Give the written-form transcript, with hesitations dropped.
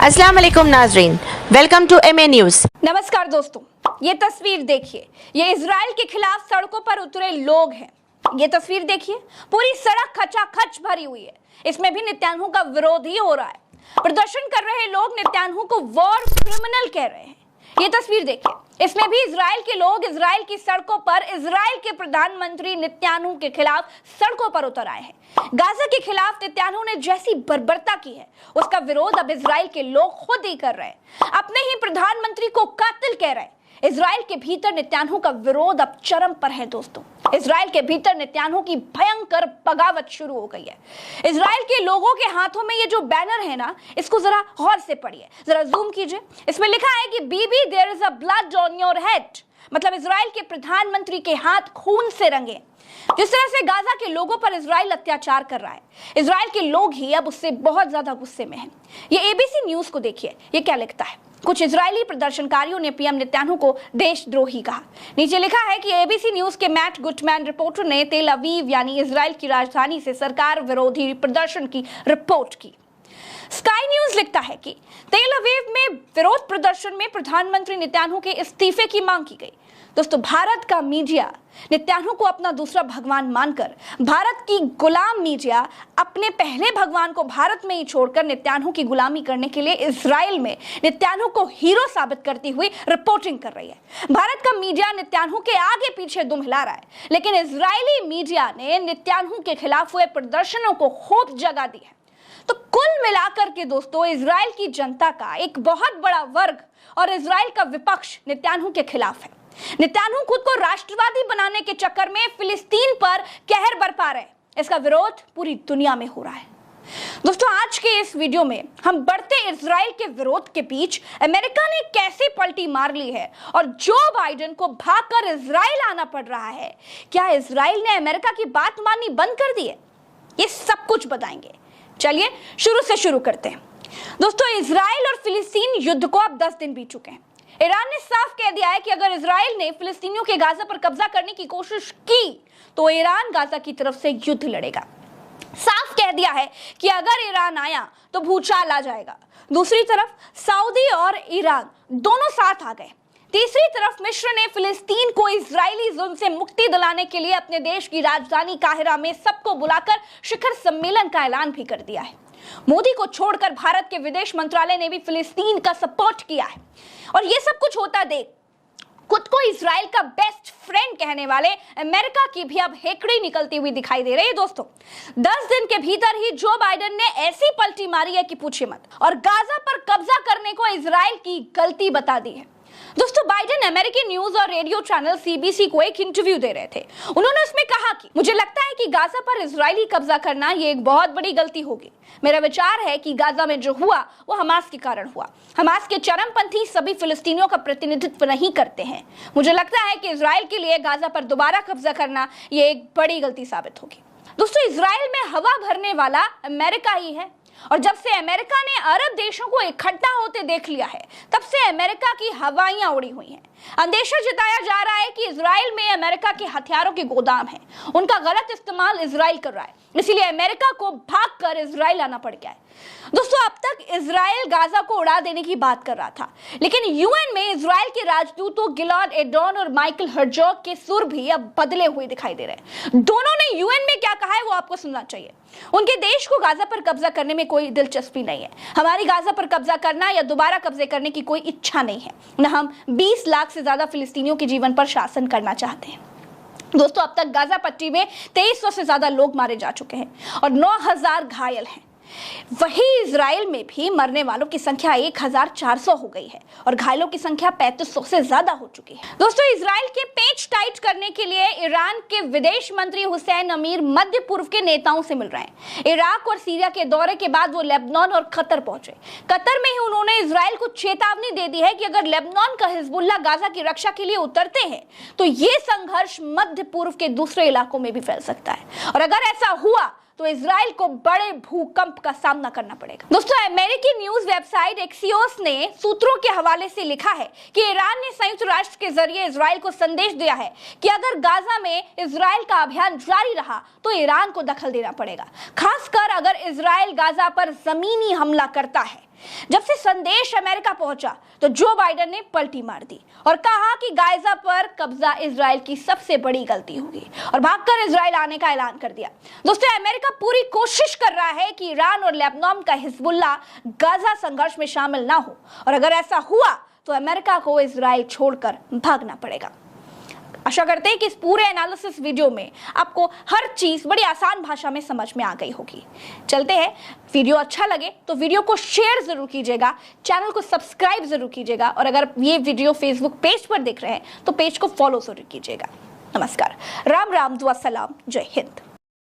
अस्सलाम वालेकुम नाजरीन, वेलकम टू एमए न्यूज़। नमस्कार दोस्तों, ये तस्वीर देखिए। ये इजराइल के खिलाफ सड़कों पर उतरे लोग हैं। ये तस्वीर देखिए, पूरी सड़क खचाखच भरी हुई है। इसमें भी नेतन्याहू का विरोध ही हो रहा है। प्रदर्शन कर रहे लोग नेतन्याहू को वॉर क्रिमिनल कह रहे हैं। ये तस्वीर देखिए, इसमें भी इजराइल के लोग इजराइल की सड़कों पर इजराइल के प्रधानमंत्री नेतन्याहू के खिलाफ सड़कों पर उतर आए हैं। गाजा के खिलाफ नेतन्याहू ने जैसी बर्बरता की है, उसका विरोध अब इजराइल के लोग खुद ही कर रहे हैं। अपने ही प्रधानमंत्री को कातिल कह रहे हैं। इजराइल के भीतर नेतन्याहू का विरोध अब चरम पर है दोस्तों। इजराइल के भीतर नेतन्याहू की भयंकर बगावत शुरू हो गई है। इजराइल के लोगों के हाथों में ये जो बैनर है ना, इसको जरा गौर से पढ़िए, जरा जूम कीजिए। इसमें लिखा है कि Bibi there is a blood on your head, मतलब इजराइल के प्रधानमंत्री के हाथ खून से रंगे। जिस तरह से गाजा के लोगों पर इजराइल अत्याचार कर रहा है, इजराइल के लोग ही अब उससे बहुत ज्यादा गुस्से में हैं। ये एबीसी न्यूज को देखिए, ये क्या लिखता है। कुछ इजरायली प्रदर्शनकारियों ने पीएम नेतन्याहू को देशद्रोही कहा। नीचे लिखा है कि एबीसी न्यूज के मैट गुटमैन रिपोर्टर ने तेल अवीव यानी इजराइल की राजधानी से सरकार विरोधी प्रदर्शन की रिपोर्ट की। स्काई न्यूज लिखता है कि तेल अवीव में विरोध प्रदर्शन में प्रधानमंत्री नेतन्याहू के इस्तीफे की मांग की गई। दोस्तों, भारत का मीडिया नेतन्याहू को अपना दूसरा भगवान मानकर, भारत की गुलाम मीडिया अपने पहले भगवान को भारत में ही छोड़कर नेतन्याहू की गुलामी करने के लिए इजराइल में नेतन्याहू को हीरो साबित करती हुई रिपोर्टिंग कर रही है। भारत का मीडिया नेतन्याहू के आगे पीछे दुम हिला रहा है, लेकिन इजरायली मीडिया ने नेतन्याहू के खिलाफ हुए प्रदर्शनों को खूब जगह दी है। तो कुल मिलाकर के दोस्तों, इजराइल की जनता का एक बहुत बड़ा वर्ग और इजराइल का विपक्ष नेतन्याहू के खिलाफ है। नेतन्याहू खुद को राष्ट्रवादी बनाने के चक्कर में फिलिस्तीन पर कहर बरपा रहे। इसका विरोध पूरी दुनिया में हो रहा है। दोस्तों, आज के इस वीडियो में हम बढ़ते इजराइल के विरोध के बीच अमेरिका ने कैसे पलटी मार ली है और जो बाइडेन को भागकर इजराइल आना पड़ रहा है, क्या इजराइल ने अमेरिका की बात माननी बंद कर दी है, ये सब कुछ बताएंगे। चलिए शुरू से शुरू करते हैं। दोस्तों, इजराइल और फिलिस्तीन युद्ध को अब 10 दिन बीत चुके हैं। ईरान ने साफ कह दिया है कि अगर इजराइल ने फिलिस्तीनियों के गाजा पर कब्जा करने की कोशिश की तो ईरान गाजा की तरफ से युद्ध लड़ेगा। साफ कह दिया है कि अगर ईरान आया तो भूचाल आ जाएगा। दूसरी तरफ सऊदी और ईरान दोनों साथ आ गए। तीसरी तरफ मिस्र ने फिलिस्तीन को इजरायली जुल्म से मुक्ति दिलाने के लिए अपने देश की राजधानी काहिरा में सबको बुलाकर शिखर सम्मेलन का ऐलान भी कर दिया है। मोदी को छोड़कर भारत के विदेश मंत्रालय ने भी फिलिस्तीन का सपोर्ट किया है। और ये सब कुछ होता देख खुद को इजराइल का बेस्ट फ्रेंड कहने वाले अमेरिका की भी अब हेकड़ी निकलती हुई दिखाई दे रही है। दोस्तों, 10 दिन के भीतर ही जो बाइडेन ने ऐसी पलटी मारी है कि पूछिए मत, और गाजा पर कब्जा करने को इजराइल की गलती बता दी है। दोस्तों, बाइडेन अमेरिकी न्यूज और रेडियो चैनल सीबीसी को एक इंटरव्यू दे रहे थे। उन्होंने उसमें कहा कि मुझे लगता है कि गाजा पर इजरायली कब्जा करना ये एक बहुत बड़ी गलती होगी। मेरा विचार है कि गाजा में जो हुआ वो हमास के कारण हुआ। हमास के चरमपंथी सभी फिलिस्तीनियों का प्रतिनिधित्व नहीं करते हैं। मुझे लगता है कि इजराइल के लिए गाजा पर दोबारा कब्जा करना ये एक बड़ी गलती साबित होगी। दोस्तों, इजराइल में हवा भरने वाला अमेरिका ही है, और जब से अमेरिका ने अरब देशों को इकट्ठा होते देख लिया है, तब से अमेरिका की हवाइयां उड़ी हुई हैं। अंदेशा जताया जा रहा है कि इजराइल में अमेरिका के हथियारों के गोदाम हैं। उनका गलत इस्तेमाल इजराइल कर रहा है, इसीलिए अमेरिका को भागकर इजराइल आना पड़ गया है। दोस्तों, अब तक इजराइल गाजा को उड़ा देने की बात कर रहा था, लेकिन यूएन में इजराइल के राजदूतों गिलाड एडॉन और माइकल हर्जोग के सुर भी अब बदले हुए दिखाई दे रहे हैं। दोनों ने यूएन में क्या कहा है वो आपको सुनना चाहिए। उनके देश को गाजा पर कब्जा करने में कोई दिलचस्पी नहीं है। हमारी गाजा पर कब्जा करना या दोबारा कब्जे करने की कोई इच्छा नहीं है, न हम 20 लाख से ज्यादा फिलिस्तीनियों के जीवन पर शासन करना चाहते हैं। दोस्तों, अब तक गाजा पट्टी में 2300 से ज्यादा लोग मारे जा चुके हैं और 9000 घायल हैं। वही इजराइल में भी मरने वालों की संख्या 1400 हो गई है और घायलों की संख्या 3500 से ज्यादा हो चुकी है। दोस्तों, इजराइल के पेच टाइट करने के लिए ईरान के विदेश मंत्री हुसैन अमीर मध्य पूर्व के नेताओं से मिल रहे हैं। इराक और सीरिया के दौरे के बाद वो लेबनान और कतर पहुंचे। कतर में ही उन्होंने इजराइल को चेतावनी दे दी है कि अगर लेबनान का हिजबुल्लाह गाजा की रक्षा के लिए उतरते हैं तो ये संघर्ष मध्य पूर्व के दूसरे इलाकों में भी फैल सकता है, और अगर ऐसा हुआ तो इजराइल को बड़े भूकंप का सामना करना पड़ेगा। दोस्तों, अमेरिकी न्यूज वेबसाइट एक्सियोस ने सूत्रों के हवाले से लिखा है कि ईरान ने संयुक्त राष्ट्र के जरिए इजराइल को संदेश दिया है कि अगर गाजा में इजराइल का अभियान जारी रहा तो ईरान को दखल देना पड़ेगा, खासकर अगर इजराइल गाजा पर जमीनी हमला करता है। जब से संदेश अमेरिका पहुंचा तो जो बाइडेन ने पलटी मार दी और कहा कि गाजा पर कब्जा इजराइल की सबसे बड़ी गलती होगी और भागकर इजराइल आने का ऐलान कर दिया। दोस्तों, अमेरिका पूरी कोशिश कर रहा है कि ईरान और लेबनान का हिजबुल्लाह गाजा संघर्ष में शामिल ना हो और अगर ऐसा हुआ तो अमेरिका को इजराइल छोड़कर भागना पड़ेगा। आशा करते हैं कि इस पूरे एनालिसिस वीडियो में आपको हर चीज बड़ी आसान भाषा में समझ में आ गई होगी। चलते हैं, वीडियो अच्छा लगे तो वीडियो को शेयर जरूर कीजिएगा, चैनल को सब्सक्राइब जरूर कीजिएगा और अगर ये वीडियो फेसबुक पेज पर देख रहे हैं तो पेज को फॉलो जरूर कीजिएगा। नमस्कार, राम राम, दुआ सलाम, जय हिंद।